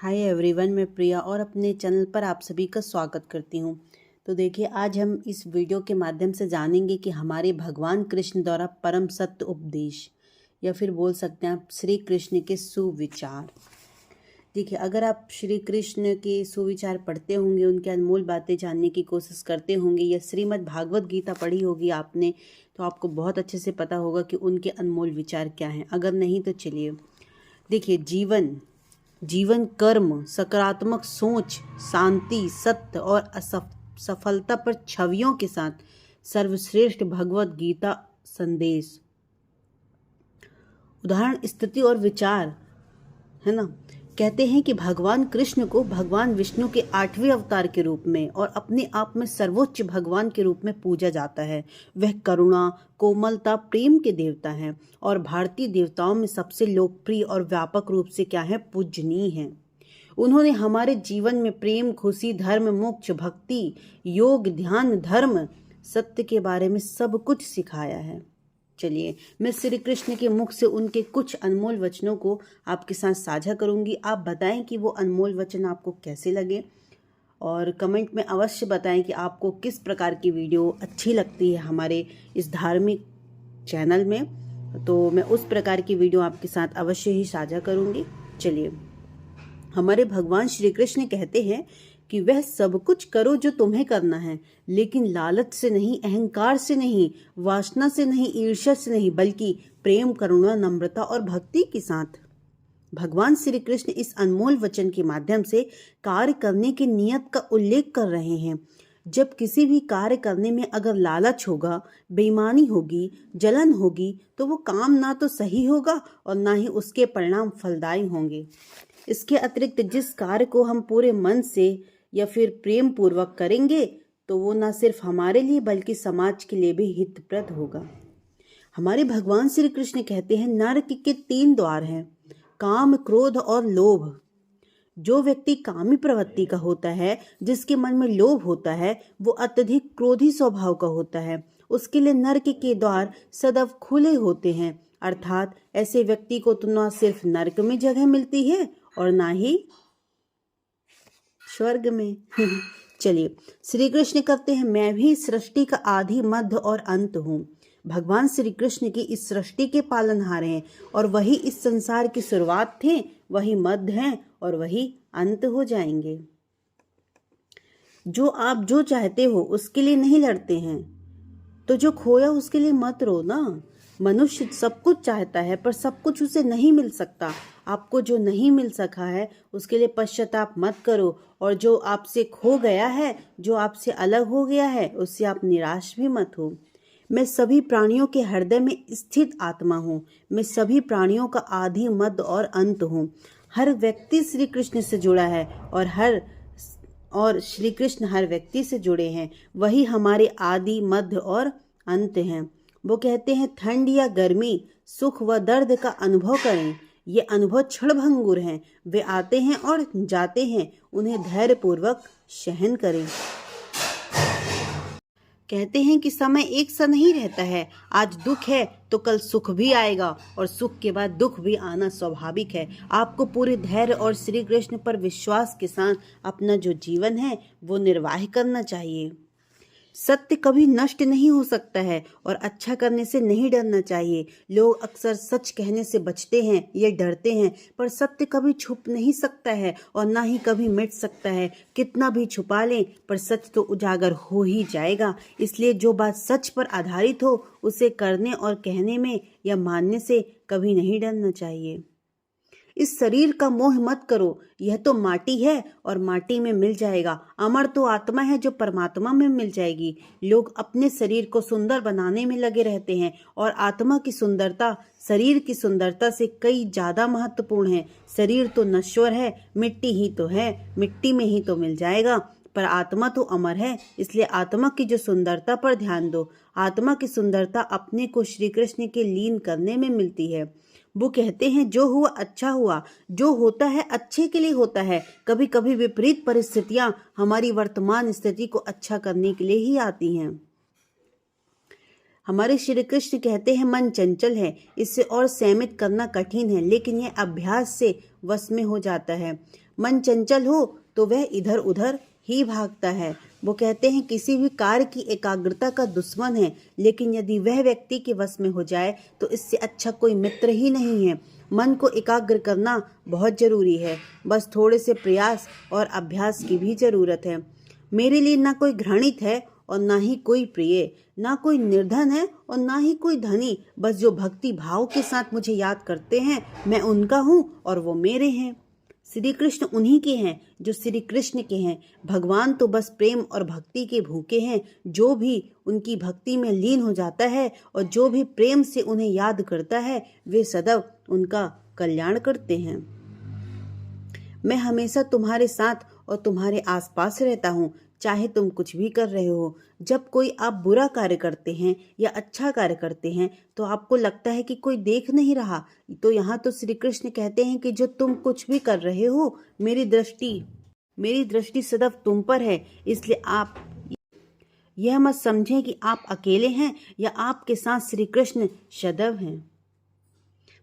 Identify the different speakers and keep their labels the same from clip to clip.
Speaker 1: Hi everyone, मैं प्रिया और अपने चैनल पर आप सभी का स्वागत करती हूँ। तो देखिए, आज हम इस वीडियो के माध्यम से जानेंगे कि हमारे भगवान कृष्ण द्वारा परम सत्य उपदेश या फिर बोल सकते हैं आप श्री कृष्ण के सुविचार। देखिए, अगर आप श्री कृष्ण के सुविचार पढ़ते होंगे, उनके अनमोल बातें जानने की कोशिश करते होंगे या श्रीमद् भागवत गीता पढ़ी होगी आपने, तो आपको बहुत अच्छे से पता होगा कि उनके अनमोल विचार क्या हैं। अगर नहीं तो चलिए देखिए, जीवन कर्म, सकारात्मक सोच, शांति, सत्य और सफलता पर छवियों के साथ सर्वश्रेष्ठ भगवत गीता संदेश, उदाहरण, स्थिति और विचार, है ना। कहते हैं कि भगवान कृष्ण को भगवान विष्णु के 8वें अवतार के रूप में और अपने आप में सर्वोच्च भगवान के रूप में पूजा जाता है। वह करुणा, कोमलता, प्रेम के देवता हैं और भारतीय देवताओं में सबसे लोकप्रिय और व्यापक रूप से क्या है, पूजनीय हैं। उन्होंने हमारे जीवन में प्रेम, खुशी, धर्म, मोक्ष, भक्ति, योग, ध्यान, धर्म, सत्य के बारे में सब कुछ सिखाया है। चलिए, मैं श्री कृष्ण के मुख से उनके कुछ अनमोल वचनों को आपके साथ साझा करूंगी। आप बताएं कि वो अनमोल वचन आपको कैसे लगे और कमेंट में अवश्य बताएं कि आपको किस प्रकार की वीडियो अच्छी लगती है हमारे इस धार्मिक चैनल में। तो मैं उस प्रकार की वीडियो आपके साथ अवश्य ही साझा करूंगी। चलिए, हमारे भगवान श्री कृष्ण कहते हैं कि वह सब कुछ करो जो तुम्हें करना है, लेकिन लालच से नहीं, अहंकार से नहीं, वासना से नहीं, ईर्ष्या से नहीं, बल्कि प्रेम, करुणा, नम्रता और भक्ति के साथ। भगवान श्री कृष्ण इस अनमोल वचन के माध्यम से कार्य करने की नियत का उल्लेख कर रहे हैं। जब किसी भी कार्य करने में अगर लालच होगा, बेईमानी होगी, जलन होगी, तो वो काम ना तो सही होगा और ना ही उसके परिणाम फलदायी होंगे। इसके अतिरिक्त जिस कार्य को हम पूरे मन से या फिर प्रेम पूर्वक करेंगे, तो वो न सिर्फ हमारे लिए बल्कि समाज के लिए भी हितप्रद होगा। हमारे भगवान श्री कृष्ण कहते हैं, नरक के 3 द्वार हैं, काम, क्रोध और लोभ। जो व्यक्ति कामी प्रवृत्ति का होता है, जिसके मन में लोभ होता है, वो अत्यधिक क्रोधी स्वभाव का होता है। उसके लिए नरक के द्वार सदैव खुले होते हैं, अर्थात ऐसे व्यक्ति को तो न सिर्फ नरक में जगह मिलती है और ना ही स्वर्ग में। चलिए, श्री कृष्ण कहते हैं, मैं भी सृष्टि का आदि, मध्य और अंत हूँ। भगवान श्री कृष्ण की इस सृष्टि के पालनहार हैं और वही इस संसार की शुरुआत थे, वही मध्य हैं और वही अंत हो जाएंगे। जो आप जो चाहते हो उसके लिए नहीं लड़ते हैं, तो जो खोया उसके लिए मत रो ना। मनुष्य सब कुछ चाहता है पर सब कुछ उसे नहीं मिल सकता। आपको जो नहीं मिल सका है उसके लिए पश्चाताप मत करो, और जो आपसे खो गया है, जो आपसे अलग हो गया है, उससे आप निराश भी मत हो। मैं सभी प्राणियों के हृदय में स्थित आत्मा हूँ। मैं सभी प्राणियों का आदि, मध्य और अंत हूँ। हर व्यक्ति श्री कृष्ण से जुड़ा है और श्री कृष्ण हर व्यक्ति से जुड़े हैं। वही हमारे आदि, मध्य और अंत हैं। वो कहते हैं, ठंड या गर्मी, सुख व दर्द का अनुभव करें। ये अनुभव क्षणभंगुर हैं, वे आते हैं और जाते हैं, उन्हें धैर्य पूर्वक सहन करें। कहते हैं कि समय एक सा नहीं रहता है। आज दुख है तो कल सुख भी आएगा और सुख के बाद दुख भी आना स्वाभाविक है। आपको पूरे धैर्य और श्री कृष्ण पर विश्वास के साथ अपना जो जीवन है वो निर्वाह करना चाहिए। सत्य कभी नष्ट नहीं हो सकता है और अच्छा करने से नहीं डरना चाहिए। लोग अक्सर सच कहने से बचते हैं या डरते हैं, पर सत्य कभी छुप नहीं सकता है और ना ही कभी मिट सकता है। कितना भी छुपा लें पर सच तो उजागर हो ही जाएगा। इसलिए जो बात सच पर आधारित हो उसे करने और कहने में या मानने से कभी नहीं डरना चाहिए। इस शरीर का मोह मत करो, यह तो माटी है और माटी में मिल जाएगा। अमर तो आत्मा है जो परमात्मा में मिल जाएगी। लोग अपने शरीर को सुंदर बनाने में लगे रहते हैं और आत्मा की सुंदरता शरीर की सुंदरता से कई ज्यादा महत्वपूर्ण है। शरीर तो नश्वर है, मिट्टी ही तो है, मिट्टी में ही तो मिल जाएगा, पर आत्मा तो अमर है। इसलिए आत्मा की जो सुंदरता पर ध्यान दो। आत्मा की सुंदरता अपने को श्री कृष्ण के लीन करने में मिलती है। वो कहते हैं, जो हुआ अच्छा हुआ, जो होता है अच्छे के लिए होता है। कभी कभी विपरीत परिस्थितियां हमारी वर्तमान स्थिति को अच्छा करने के लिए ही आती हैं। हमारे श्री कृष्ण कहते हैं, मन चंचल है, इससे और संयमित करना कठिन है, लेकिन यह अभ्यास से वश में हो जाता है। मन चंचल हो तो वह इधर उधर ही भागता है। वो कहते हैं किसी भी कार्य की एकाग्रता का दुश्मन है, लेकिन यदि वह व्यक्ति के वश में हो जाए तो इससे अच्छा कोई मित्र ही नहीं है। मन को एकाग्र करना बहुत जरूरी है, बस थोड़े से प्रयास और अभ्यास की भी जरूरत है। मेरे लिए ना कोई घृणित है और ना ही कोई प्रिय, ना कोई निर्धन है और ना ही कोई धनी। बस जो भक्ति भाव के साथ मुझे याद करते हैं, मैं उनका हूँ और वो मेरे हैं। श्री कृष्ण उन्हीं के हैं जो श्री कृष्ण के हैं। भगवान तो बस प्रेम और भक्ति के भूखे हैं। जो भी उनकी भक्ति में लीन हो जाता है और जो भी प्रेम से उन्हें याद करता है, वे सदैव उनका कल्याण करते हैं। मैं हमेशा तुम्हारे साथ और तुम्हारे आसपास रहता हूँ, चाहे तुम कुछ भी कर रहे हो। जब कोई आप बुरा कार्य करते हैं या अच्छा कार्य करते हैं तो आपको लगता है कि कोई देख नहीं रहा, तो यहाँ तो श्री कृष्ण कहते हैं कि जो तुम कुछ भी कर रहे हो, मेरी दृष्टि सदैव तुम पर है। इसलिए आप यह मत समझें कि आप अकेले हैं या आपके साथ श्री कृष्ण सदैव हैं।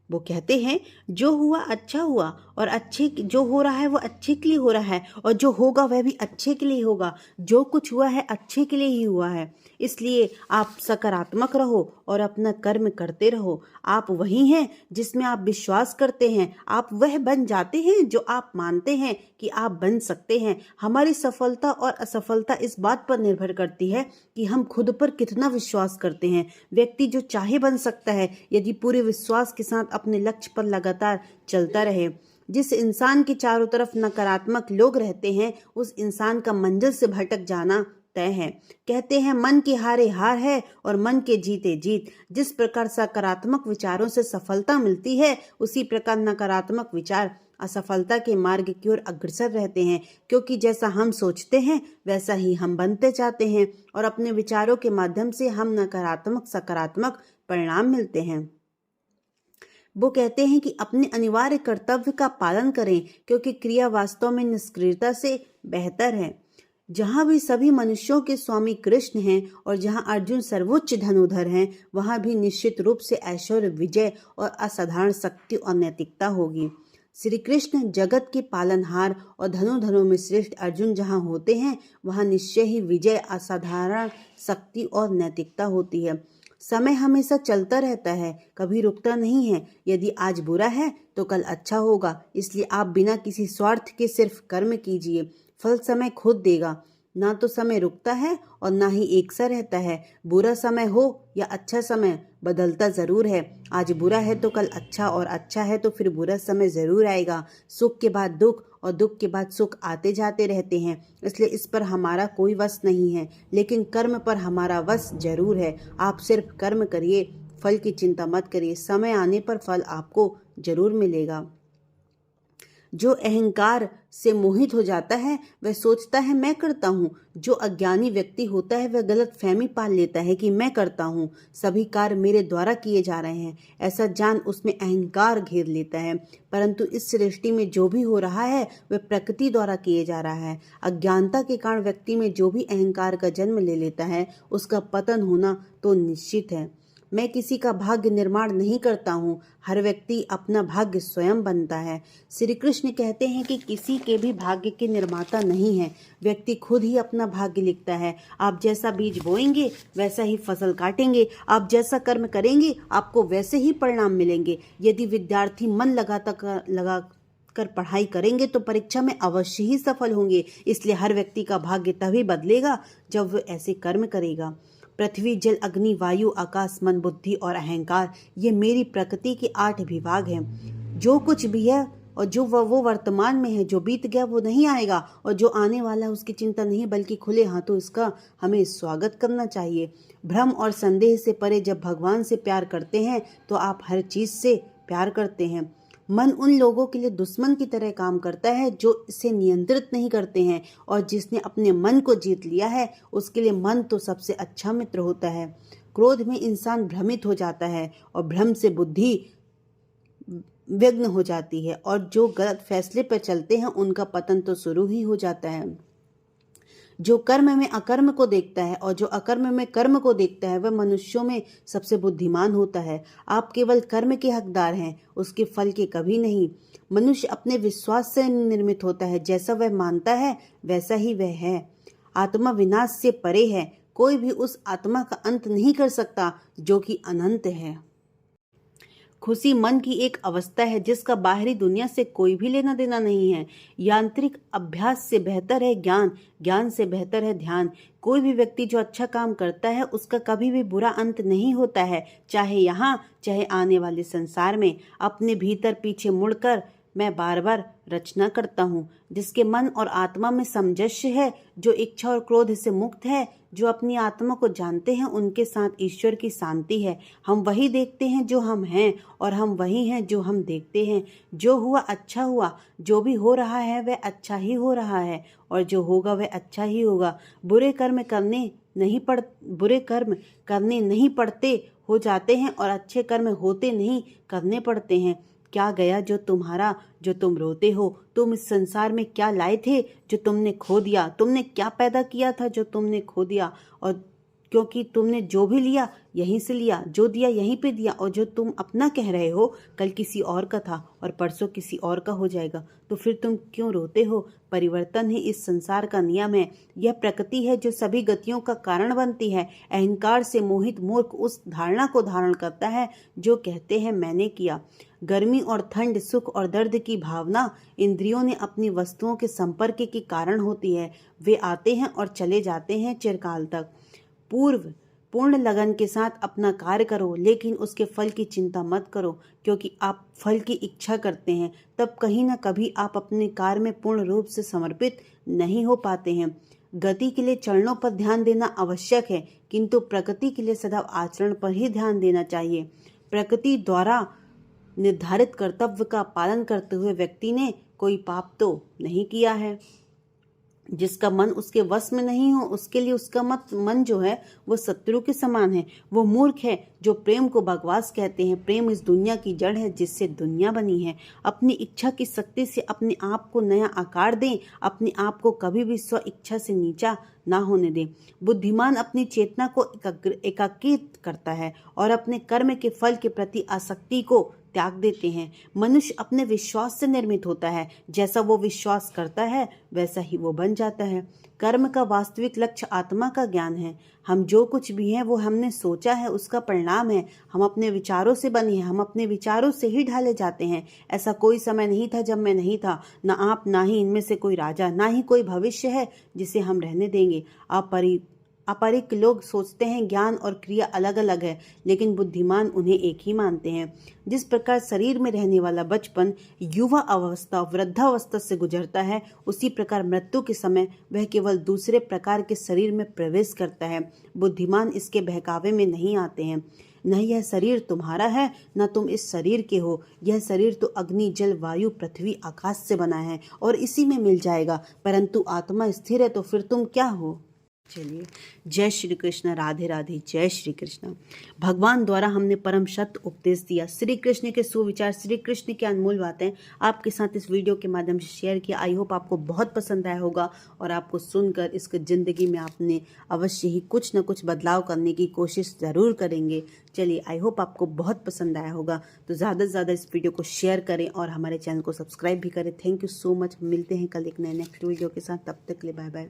Speaker 1: वो कहते हैं जो हुआ अच्छा हुआ और जो हो रहा है वो अच्छे के लिए हो रहा है और जो होगा वह भी अच्छे के लिए होगा। जो कुछ हुआ है अच्छे के लिए ही हुआ है। इसलिए आप सकारात्मक रहो और अपना कर्म करते रहो। आप वही हैं जिसमें आप विश्वास करते हैं। आप वह बन जाते हैं जो आप मानते हैं कि आप बन सकते हैं। हमारी सफलता और असफलता इस बात पर निर्भर करती है कि हम खुद पर कितना विश्वास करते हैं। व्यक्ति जो चाहे बन सकता है यदि पूरे विश्वास के साथ अपने लक्ष्य पर लगातार चलता रहे। जिस इंसान के चारों तरफ नकारात्मक लोग रहते हैं, उस इंसान का मंजिल से भटक जाना तय है। कहते हैं मन के हारे हार है और मन के जीते जीत। जिस प्रकार सकारात्मक विचारों से सफलता मिलती है, उसी प्रकार नकारात्मक विचार असफलता के मार्ग की ओर अग्रसर रहते हैं। क्योंकि जैसा हम सोचते हैं वैसा ही हम बनते जाते हैं और अपने विचारों के माध्यम से हम नकारात्मक सकारात्मक परिणाम मिलते हैं। वो कहते हैं कि अपने अनिवार्य कर्तव्य का पालन करें, क्योंकि क्रिया वास्तव में निष्क्रियता से बेहतर है। जहाँ भी सभी मनुष्यों के स्वामी कृष्ण हैं और जहाँ अर्जुन सर्वोच्च धनुधर हैं, वहाँ भी निश्चित रूप से ऐश्वर्य, विजय और असाधारण शक्ति और नैतिकता होगी। श्री कृष्ण जगत के पालनहार और धनुधरों में श्रेष्ठ अर्जुन जहाँ होते हैं, वहाँ निश्चय ही विजय, असाधारण शक्ति और नैतिकता होती है। समय हमेशा चलता रहता है, कभी रुकता नहीं है। यदि आज बुरा है तो कल अच्छा होगा। इसलिए आप बिना किसी स्वार्थ के सिर्फ कर्म कीजिए, फल समय खुद देगा। ना तो समय रुकता है और ना ही एक सा रहता है। बुरा समय हो या अच्छा समय, बदलता जरूर है। आज बुरा है तो कल अच्छा, और अच्छा है तो फिर बुरा समय जरूर आएगा। सुख के बाद दुख और दुख के बाद सुख आते जाते रहते हैं। इसलिए इस पर हमारा कोई वश नहीं है, लेकिन कर्म पर हमारा वश जरूर है। आप सिर्फ कर्म करिए, फल की चिंता मत करिए। समय आने पर फल आपको जरूर मिलेगा। जो अहंकार से मोहित हो जाता है वह सोचता है मैं करता हूँ। जो अज्ञानी व्यक्ति होता है वह गलत फहमी पाल लेता है कि मैं करता हूँ, सभी कार्य मेरे द्वारा किए जा रहे हैं। ऐसा जान उसमें अहंकार घेर लेता है। परंतु इस सृष्टि में जो भी हो रहा है वह प्रकृति द्वारा किए जा रहा है। अज्ञानता के कारण व्यक्ति में जो भी अहंकार का जन्म ले लेता है, उसका पतन होना तो निश्चित है। मैं किसी का भाग्य निर्माण नहीं करता हूँ, हर व्यक्ति अपना भाग्य स्वयं बनता है। श्री कृष्ण कहते हैं कि किसी के भी भाग्य के निर्माता नहीं है, व्यक्ति खुद ही अपना भाग्य लिखता है। आप जैसा बीज बोएंगे वैसा ही फसल काटेंगे, आप जैसा कर्म करेंगे आपको वैसे ही परिणाम मिलेंगे। यदि विद्यार्थी मन लगा कर पढ़ाई करेंगे तो परीक्षा में अवश्य ही सफल होंगे। इसलिए हर व्यक्ति का भाग्य तभी बदलेगा जब वह ऐसे कर्म करेगा। पृथ्वी, जल, अग्नि, वायु, आकाश, मन, बुद्धि और अहंकार, ये मेरी प्रकृति के 8 विभाग हैं। जो कुछ भी है और जो वो वर्तमान में है, जो बीत गया वो नहीं आएगा, और जो आने वाला है उसकी चिंता नहीं, बल्कि खुले हाथों इसका हमें स्वागत करना चाहिए। भ्रम और संदेह से परे जब भगवान से प्यार करते हैं तो आप हर चीज से प्यार करते हैं। मन उन लोगों के लिए दुश्मन की तरह काम करता है जो इसे नियंत्रित नहीं करते हैं, और जिसने अपने मन को जीत लिया है उसके लिए मन तो सबसे अच्छा मित्र होता है। क्रोध में इंसान भ्रमित हो जाता है और भ्रम से बुद्धि विघ्न हो जाती है, और जो गलत फैसले पर चलते हैं उनका पतन तो शुरू ही हो जाता है। जो कर्म में अकर्म को देखता है और जो अकर्म में कर्म को देखता है वह मनुष्यों में सबसे बुद्धिमान होता है। आप केवल कर्म के हकदार हैं, उसके फल के कभी नहीं। मनुष्य अपने विश्वास से निर्मित होता है, जैसा वह मानता है वैसा ही वह है। आत्मा विनाश से परे है, कोई भी उस आत्मा का अंत नहीं कर सकता जो कि अनंत है। खुशी मन की एक अवस्था है जिसका बाहरी दुनिया से कोई भी लेना देना नहीं है। यांत्रिक अभ्यास से बेहतर है ज्ञान, ज्ञान से बेहतर है ध्यान। कोई भी व्यक्ति जो अच्छा काम करता है उसका कभी भी बुरा अंत नहीं होता है, चाहे यहाँ चाहे आने वाले संसार में। अपने भीतर पीछे मुड़कर मैं बार बार रचना करता हूँ। जिसके मन और आत्मा में सामंजस्य है, जो इच्छा और क्रोध से मुक्त है, जो अपनी आत्मा को जानते हैं, उनके साथ ईश्वर की शांति है। हम वही देखते हैं जो हम हैं और हम वही हैं जो हम देखते हैं। जो हुआ अच्छा हुआ, जो भी हो रहा है वह अच्छा ही हो रहा है और जो होगा वह अच्छा ही होगा। बुरे कर्म करने नहीं पड़ते, हो जाते हैं, और अच्छे कर्म होते नहीं, करने पड़ते हैं। क्या गया जो तुम्हारा, जो तुम रोते हो? तुम इस संसार में क्या लाए थे जो तुमने खो दिया? तुमने क्या पैदा किया था जो तुमने खो दिया? और क्योंकि तुमने जो भी लिया यहीं से लिया, जो दिया यहीं पे दिया, और जो तुम अपना कह रहे हो कल किसी और का था और परसों किसी और का हो जाएगा, तो फिर तुम क्यों रोते हो? परिवर्तन ही इस संसार का नियम है। यह प्रकृति है जो सभी गतियों का कारण बनती है। अहंकार से मोहित मूर्ख उस धारणा को धारण करता है जो कहते हैं मैंने किया। गर्मी और ठंड, सुख और दर्द की भावना इंद्रियों ने अपनी वस्तुओं के संपर्क के कारण होती है। वे आते हैं और चले जाते हैं चिरकाल तक। पूर्ण लगन के साथ अपना कार्य करो, लेकिन उसके फल की चिंता मत करो, क्योंकि आप फल की इच्छा करते हैं तब कहीं ना कभी आप अपने कार्य में पूर्ण रूप से समर्पित नहीं हो पाते हैं। गति के लिए चरणों पर ध्यान देना आवश्यक है, किंतु प्रकृति के लिए सदा आचरण पर ही ध्यान देना चाहिए। प्रकृति द्वारा निर्धारित कर्तव्य का पालन करते हुए व्यक्ति ने कोई पाप तो नहीं किया है। जिसका मन उसके वश में नहीं हो, उसके लिए उसका मन जो है वो शत्रु के समान है। वो मूर्ख है जो प्रेम को बकवास कहते हैं। प्रेम इस दुनिया की जड़ है जिससे दुनिया बनी है। अपनी इच्छा की शक्ति से अपने आप को नया आकार दें। अपने आप को कभी भी स्व इच्छा से नीचा ना होने दें। बुद्धिमान अपनी चेतना को एकाकित करता है और अपने कर्म के फल के प्रति आसक्ति को त्याग देते हैं। मनुष्य अपने विश्वास से निर्मित होता है। जैसा वो विश्वास करता है वैसा ही वो बन जाता है। कर्म का वास्तविक लक्ष्य आत्मा का ज्ञान है। हम जो कुछ भी हैं वो हमने सोचा है, उसका परिणाम है। हम अपने विचारों से बने हैं, हम अपने विचारों से ही ढाले जाते हैं। ऐसा कोई समय नहीं था जब मैं नहीं था, ना आप, ना ही इनमें से कोई राजा, ना ही कोई भविष्य है जिसे हम रहने देंगे। अपरिक लोग सोचते हैं ज्ञान और क्रिया अलग अलग है, लेकिन बुद्धिमान उन्हें एक ही मानते हैं। जिस प्रकार शरीर में रहने वाला बचपन युवा अवस्था वृद्धावस्था से गुजरता है, उसी प्रकार मृत्यु के समय वह केवल दूसरे प्रकार के शरीर में प्रवेश करता है। बुद्धिमान इसके बहकावे में नहीं आते हैं। न यह शरीर तुम्हारा है, न तुम इस शरीर के हो। यह शरीर तो अग्नि, जल, वायु, पृथ्वी, आकाश से बना है और इसी में मिल जाएगा, परंतु आत्मा स्थिर है, तो फिर तुम क्या हो? चलिए, जय श्री कृष्ण, राधे राधे, जय श्री कृष्ण। भगवान द्वारा हमने परम सत्य उपदेश दिया। श्री कृष्ण के सुविचार, श्री कृष्ण की अनमोल बातें आपके साथ इस वीडियो के माध्यम से शेयर किया। आई होप आपको बहुत पसंद आया होगा और आपको सुनकर इसकी ज़िंदगी में आपने अवश्य ही कुछ न कुछ बदलाव करने की कोशिश ज़रूर करेंगे। चलिए, आई होप आपको बहुत पसंद आया होगा, तो ज़्यादा से ज़्यादा इस वीडियो को शेयर करें और हमारे चैनल को सब्सक्राइब भी करें। Thank you so much. मिलते हैं कल एक नए नेक्स्ट वीडियो के साथ। तब तक के लिए बाय बाय।